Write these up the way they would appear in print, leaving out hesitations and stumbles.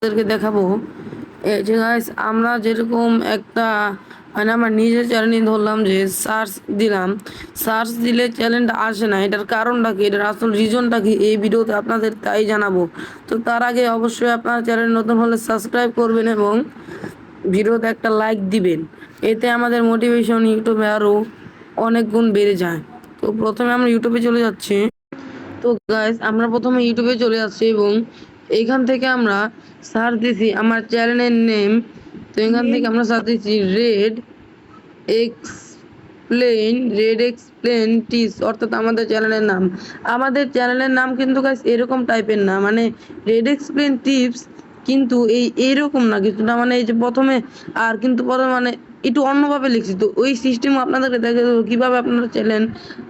আপনাদেরকে দেখাবো এই যে গাইস আমরা যেরকম একটা মানে আমার নিজের চ্যানেল ধরলাম যে সার্চ দিলাম, সার্চ দিলে চ্যানেলটা আসে না। এটার কারণটা কি, এটার আসল রিজনটা কি, এই ভিডিওতে আপনাদের তাই জানাবো। তো তার আগে অবশ্যই আপনার চ্যানেল নতুন হলে সাবস্ক্রাইব করবেন এবং ভিডিওতে একটা লাইক দিবেন। এতে আমাদের মোটিভেশন ইউটিউবে আরও অনেক গুণ বেড়ে যায়। তো প্রথমে আমরা ইউটিউবে চলে যাচ্ছি। তো গাইস আমরা প্রথমে ইউটিউবে চলে আসছি এবং এইখান থেকে আমরা সার্চ দিছি আমার চ্যানেলের নেম। তো এখান থেকে আমরা সার্চ দিচ্ছি রেড এক্সপ্লেন টিপস, অর্থাৎ আমাদের চ্যানেলের নাম। আমাদের চ্যানেলের নাম কিন্তু গাইস এরকম টাইপের না, মানে রেড এক্সপ্লেন টিপস কিন্তু এইরকম না কিছুটা, মানে এই যে প্রথমে আর কিন্তু প্রথমে মানে একটু অন্যভাবে লিখছি। তো ওই সিস্টেম আপনাদেরকে দেখে দেবো কীভাবে আপনারা চ্যানেল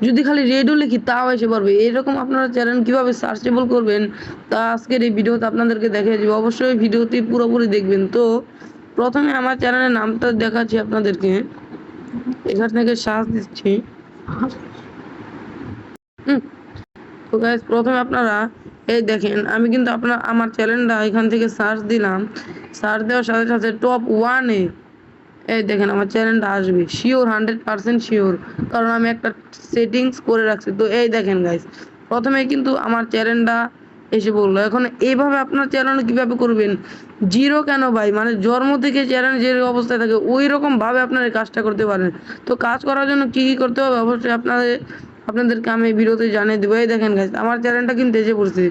যদি খালি রেডও লিখি তাও এসে পারবে। এরকম আপনারা চ্যানেল কীভাবে সার্চেবল করবেন তা আজকের এই ভিডিওতে আপনাদেরকে দেখে দেবো। অবশ্যই ভিডিওটি পুরোপুরি দেখবেন। তো প্রথমে আমার চ্যানেলের নামটা দেখাচ্ছি আপনাদেরকে, এখান থেকে সার্চ দিচ্ছি। তো গাইস প্রথমে আপনারা এই দেখেন আমি কিন্তু আমার চ্যানেলটা এখান থেকে সার্চ দিলাম। সার্চ দেওয়ার সাথে সাথে টপ 1-এ এই দেখেন আমার চ্যানেলটা আসবে শিওর, 100% শিওর, কারণ আমি একটা সেটিংস করে রাখছি। তো এই দেখেন গাইস প্রথমে কিন্তু আমার চ্যানেলটা এসে বললো। এখন এইভাবে আপনার চ্যানেল কিভাবে করবেন, জিরো কেন ভাই, মানে জন্ম থেকে চ্যানেল যে অবস্থায় থাকে ওই রকম ভাবে আপনারা এই কাজটা করতে পারেন। তো কাজ করার জন্য কি কি করতে হবে অবশ্যই আপনাদেরকে আমি ভিডিওতে জানিয়ে দেবো। এই দেখেন গাইস আমার চ্যানেলটা কিন্তু এসে পড়ছে।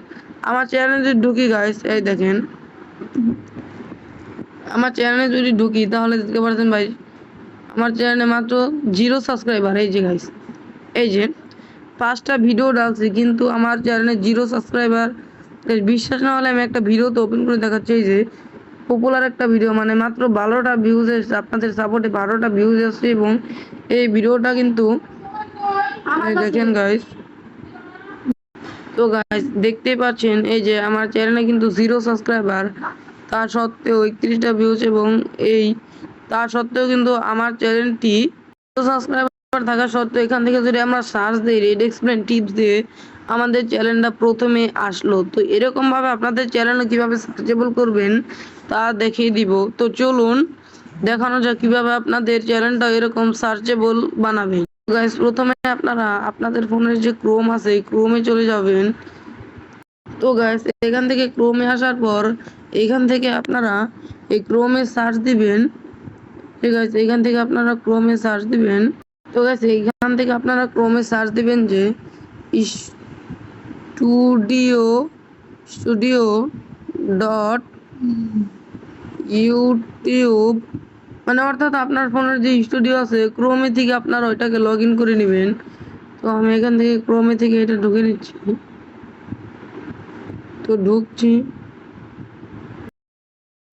আমার চ্যানেলে যদি ঢুকি গাইস, এই দেখেন আমার চ্যানেলে যদি ঢুকি তাহলে দেখতে পাচ্ছেন ভাই আমার চ্যানেলে মাত্র 0 সাবস্ক্রাইবার। এই যে গাইস এই যে 5টা ভিডিও ডালছি কিন্তু আমার চ্যানেলে 0 সাবস্ক্রাইবার। বিশ্বাস না হলে আমি একটা ভিডিও তো ওপেন করে দেখাচ্ছি। এই যে পপুলার একটা ভিডিও, মানে মাত্র 12টা ভিউজ এসেছে, আপনাদের সাপোর্টে 12টা ভিউজ এসেছে এবং এই ভিডিওটা কিন্তু দেখেন গাইস। তো গাইস দেখতেই পাচ্ছেন এই যে আমার চ্যানেলে কিন্তু 0 সাবস্ক্রাইবার, তা সত্ত্বেও 31টা ভিউজ এবং এই তা সত্ত্বেও কিন্তু আমার চ্যানেলটি সাবস্ক্রাইবার থাকা সত্ত্বেও এখান থেকে যদি আমরা সার্চ দিই রেড এক্সপ্লেন টিপস দিয়ে আমাদের চ্যানেলটা প্রথমে আসলো। তো এরকমভাবে আপনাদের চ্যানেলে কীভাবে সার্চেবল করবেন তা দেখিয়ে দিব। তো চলুন দেখানো যাক কীভাবে আপনাদের চ্যানেলটা এরকম সার্চেবল বানাবেন। গাইস প্রথমে আপনারা আপনাদের ফোনের যে ক্রোম আছে এই ক্রোমে চলে যাবেন। তো গাইস এখান থেকে ক্রোমে আসার পর এখান থেকে আপনারা এই ক্রোমে সার্চ দিবেন। ঠিক আছে, এখান থেকে আপনারা ক্রোমে সার্চ দিবেন। তো গাইস এইখান থেকে আপনারা ক্রোমে সার্চ দিবেন যে স্টুডিও স্টুডিও ডট ইউটিউব, মানে অর্থাৎ আপনার ফোনের যে স্টুডিও আছে ক্রোমে থেকে আপনারা ওইটাকে লগ ইন করে নেবেন। তো আমি এখান থেকে ক্রোমে থেকে এটা ঢুকে নিচ্ছি। তো ঢুকছি,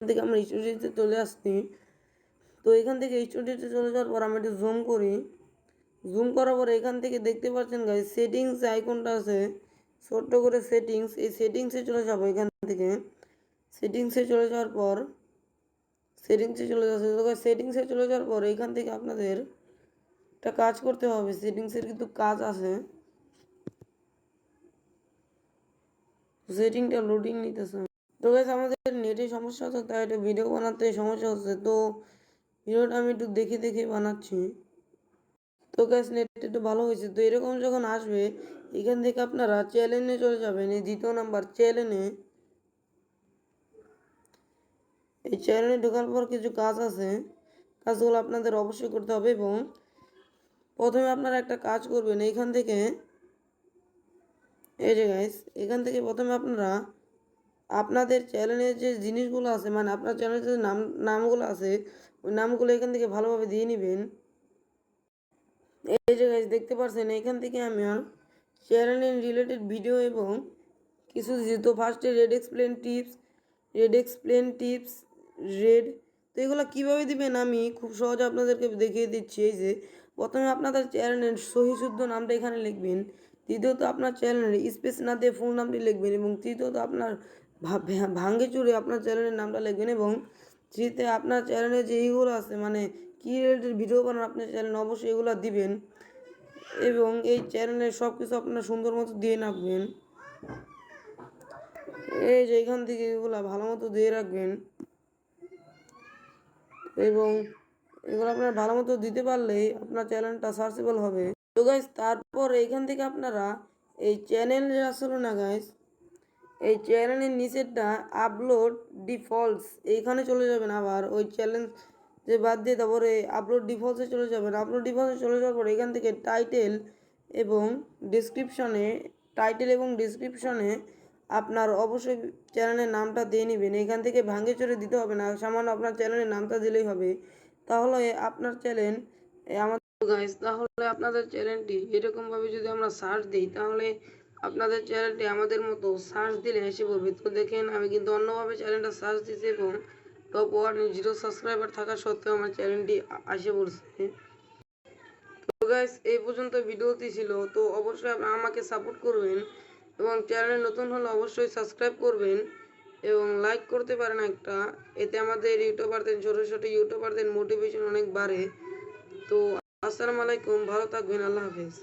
থেকে আমরা স্টুডিওতে চলে আসছি। তো এখান থেকে স্টুডিওতে চলে যাওয়ার পর আমি একটু জুম করি। জুম করার পর এখান থেকে দেখতে পাচ্ছেন গাইস সেটিংস আইকনটা আছে ছোট্ট করে সেটিংস, এই সেটিংসে চলে যাবো। এখান থেকে সেটিংসে চলে যাওয়ার পর সেটিংসে চলে যাচ্ছে। তো সেটিংসে চলে যাওয়ার পর এখান থেকে আপনাদের একটা কাজ করতে হবে। সেটিংসের কিন্তু কাজ আছে, সেটিংটা লোডিং নিতেছে। তো গাইস আমাদের নেটে সমস্যা হচ্ছে, তাই এটা ভিডিও বানাতে সমস্যা হচ্ছে। তো ভিডিওটা আমি একটু দেখে দেখে বানাচ্ছি। তো গাইস নেট একটু ভালো হয়েছে। তো এরকম যখন আসবে এখান থেকে আপনারা চ্যানেলে চলে যাবেন। এই 2য় নাম্বার চ্যানেলে, এই চ্যানেলে ঢোকার পর কিছু কাজ আছে, কাজগুলো আপনাদের অবশ্যই করতে হবে। এবং প্রথমে আপনারা একটা কাজ করবেন এইখান থেকে, এই যে গাইস এখান থেকে প্রথমে আপনারা আপনাদের চ্যানেলের যে জিনিসগুলো আছে, মানে আপনার চ্যানেলের যে নামগুলো আছে ওই নামগুলো এখান থেকে ভালোভাবে দিয়ে নেবেন। এই যে গাইস দেখতে পাচ্ছেন এখান থেকে আমার চ্যানেলের রিলেটেড ভিডিও এবং কিছু দিয়েছি। তো ফার্স্টে রেড এক্সপ্লেন টিপস রেড। তো এগুলো কীভাবে দিবেন আমি খুব সহজে আপনাদেরকে দেখিয়ে দিচ্ছি। এই যে প্রথমে আপনাদের চ্যানেলের সহি শুদ্ধ নামটা এখানে লিখবেন। দ্বিতীয়ত আপনার চ্যানেলের স্পেস না দিয়ে ফুল নামটি লিখবেন। এবং তৃতীয়ত আপনার ভাঙ্গে চুরে আপনার চ্যানেলের নামটা লিখবেন। এবং তৃতীয়তে আপনার চ্যানেলে যে এইগুলো আছে, মানে কী রিলেটেড ভিডিও বানান আপনার চ্যানেলে অবশ্যই এগুলো দিবেন। এবং এই চ্যানেলের সব কিছু আপনারা সুন্দর মতো দিয়ে রাখবেন। এই যে এখান থেকে এগুলা ভালো মতো দিয়ে রাখবেন এবং এগুলো আপনারা ভালো মতো দিতে পারলেই আপনার চ্যানেলটা সার্চেবল হবে। তো গাইস তারপর এইখান থেকে আপনারা এই চ্যানেলে আসলে না গাইস, এই চ্যানেলের নিচেরটা আপলোড ডিফল্টস এইখানে চলে যাবেন। আবার ওই চ্যালেঞ্জ যে বাদ দিয়ে তারপরে আপলোড ডিফল্টসে চলে যাবেন। আপলোড ডিফল্টসে চলে যাওয়ার পর এখান থেকে টাইটেল এবং ডিসক্রিপশনে আপনার অবশ্যই চ্যানেলের নামটা দিয়ে নেবেন। এখান থেকে ভাঙে চড়ে দিতে হবে না, সামান্য আপনার চ্যানেলের নামটা দিলেই হবে। তাহলে আপনার চ্যানেল আমার গাইস, তাহলে আপনাদের চ্যানেলটি এরকমভাবে যদি আমরা সার্চ দিই তাহলে আপনাদের চ্যানেলটি আমাদের মতো সার্চ দিলে এসে পড়বে। তো দেখেন আমি কিন্তু অন্যভাবে চ্যানেলটা সার্চ দিয়েছি এবং টপ 1 0 সাবস্ক্রাইবার থাকা সত্ত্বেও আমার চ্যানেলটি আসে পড়ছে। তো গাইস এই পর্যন্ত ভিডিওটি ছিল। তো অবশ্যই আপনারা আমাকে সাপোর্ট করবেন এবং চ্যানেলে নতুন হলে অবশ্যই সাবস্ক্রাইব করবেন এবং লাইক করতে পারেন একটা, এতে আমাদের ইউটিউবারদের ছোটো ছোটো ইউটিউবারদের মোটিভেশন অনেক বাড়ে। তো আসসালামু আলাইকুম, ভালো থাকবেন, আল্লাহ হাফেজ।